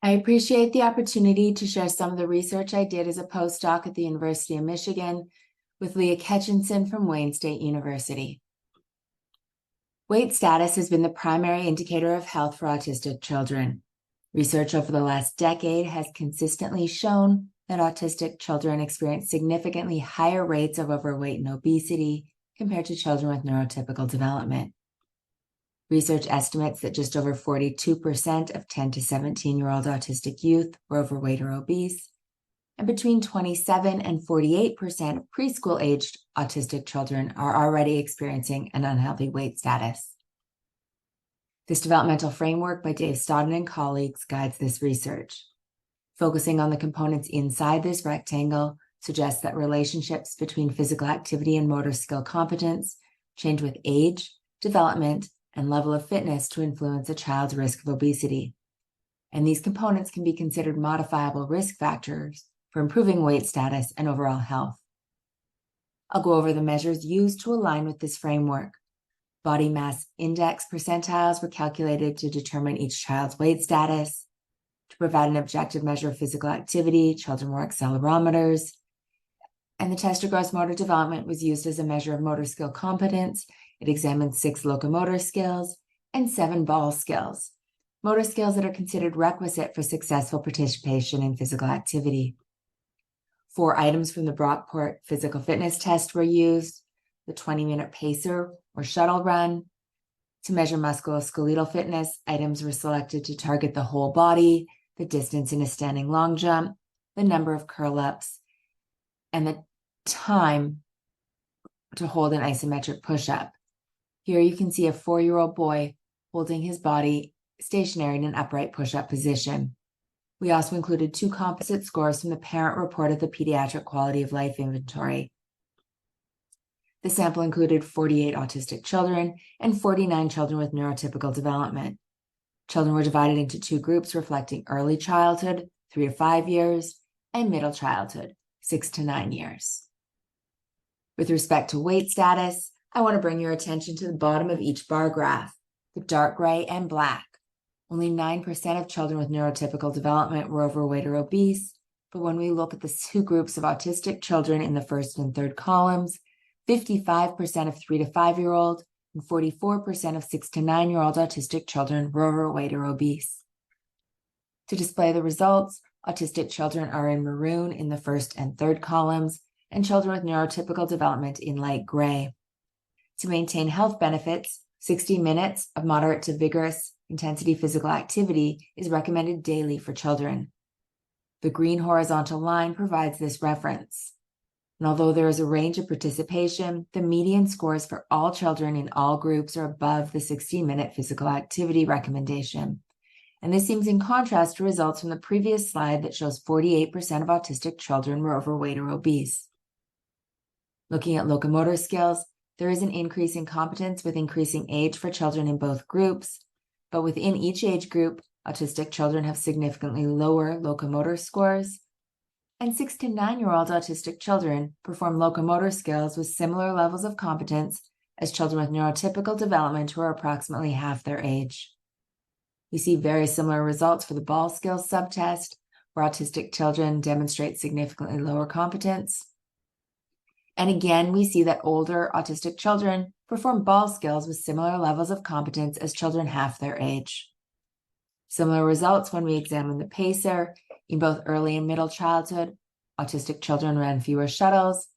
I appreciate the opportunity to share some of the research I did as a postdoc at the University of Michigan with Leah Ketchinson from Wayne State University. Weight status has been the primary indicator of health for autistic children. Research over the last decade has consistently shown that autistic children experience significantly higher rates of overweight and obesity compared to children with neurotypical development. Research estimates that just over 42% of 10 to 17-year-old autistic youth were overweight or obese, and between 27 and 48% of preschool-aged autistic children are already experiencing an unhealthy weight status. This developmental framework by Dave Stodden and colleagues guides this research. Focusing on the components inside this rectangle suggests that relationships between physical activity and motor skill competence change with age, development, and level of fitness to influence a child's risk of obesity. And these components can be considered modifiable risk factors for improving weight status and overall health. I'll go over the measures used to align with this framework. Body mass index percentiles were calculated to determine each child's weight status. To provide an objective measure of physical activity, children wore accelerometers. And the test of gross motor development was used as a measure of motor skill competence. It examined 6 locomotor skills and 7 ball skills, motor skills that are considered requisite for successful participation in physical activity. 4 items from the Brockport physical fitness test were used: the 20-minute pacer or shuttle run. To measure musculoskeletal fitness, items were selected to target the whole body, the distance in a standing long jump, the number of curl-ups, and the time to hold an isometric push-up. Here you can see a 4-year-old boy holding his body stationary in an upright push-up position. We also included 2 composite scores from the parent report of the Pediatric Quality of Life Inventory. The sample included 48 autistic children and 49 children with neurotypical development. Children were divided into 2 groups reflecting early childhood, 3 to 5 years, and middle childhood, 6 to 9 years. With respect to weight status, I want to bring your attention to the bottom of each bar graph, the dark gray and black. Only 9% of children with neurotypical development were overweight or obese, but when we look at the 2 groups of autistic children in the first and third columns, 55% of 3 to 5-year-old and 44% of 6 to 9-year-old autistic children were overweight or obese. To display the results, autistic children are in maroon in the first and third columns, and children with neurotypical development in light gray. To maintain health benefits, 60 minutes of moderate to vigorous intensity physical activity is recommended daily for children. The green horizontal line provides this reference. And although there is a range of participation, the median scores for all children in all groups are above the 60-minute physical activity recommendation. And this seems in contrast to results from the previous slide that shows 48% of autistic children were overweight or obese. Looking at locomotor skills, there is an increase in competence with increasing age for children in both groups, but within each age group, autistic children have significantly lower locomotor scores, and 6 to 9-year-old autistic children perform locomotor skills with similar levels of competence as children with neurotypical development who are approximately half their age. We see very similar results for the ball skills subtest, where autistic children demonstrate significantly lower competence. And again, we see that older autistic children perform ball skills with similar levels of competence as children half their age. Similar results when we examine the pacer. In both early and middle childhood, autistic children ran fewer shuttles.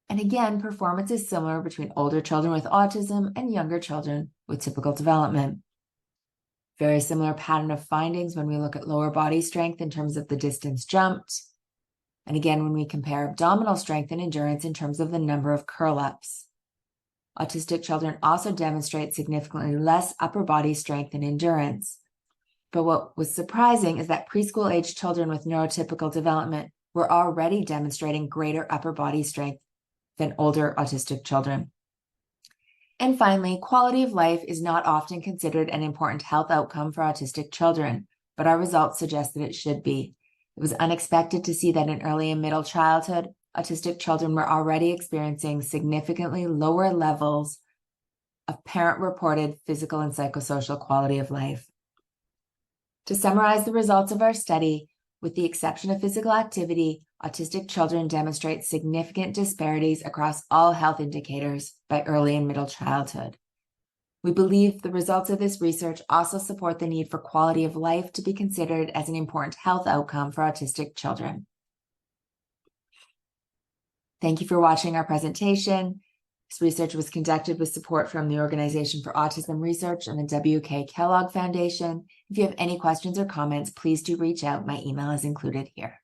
And again, performance is similar between older children with autism and younger children with typical development. Very similar pattern of findings when we look at lower body strength in terms of the distance jumped. And again, when we compare abdominal strength and endurance in terms of the number of curl-ups. Autistic children also demonstrate significantly less upper body strength and endurance. But what was surprising is that preschool-age children with neurotypical development were already demonstrating greater upper body strength than older autistic children. And finally, quality of life is not often considered an important health outcome for autistic children, but our results suggest that it should be. It was unexpected to see that in early and middle childhood, autistic children were already experiencing significantly lower levels of parent-reported physical and psychosocial quality of life. To summarize the results of our study, with the exception of physical activity, autistic children demonstrate significant disparities across all health indicators by early and middle childhood. We believe the results of this research also support the need for quality of life to be considered as an important health outcome for autistic children. Thank you for watching our presentation. This research was conducted with support from the Organization for Autism Research and the W.K. Kellogg Foundation. If you have any questions or comments, please do reach out. My email is included here.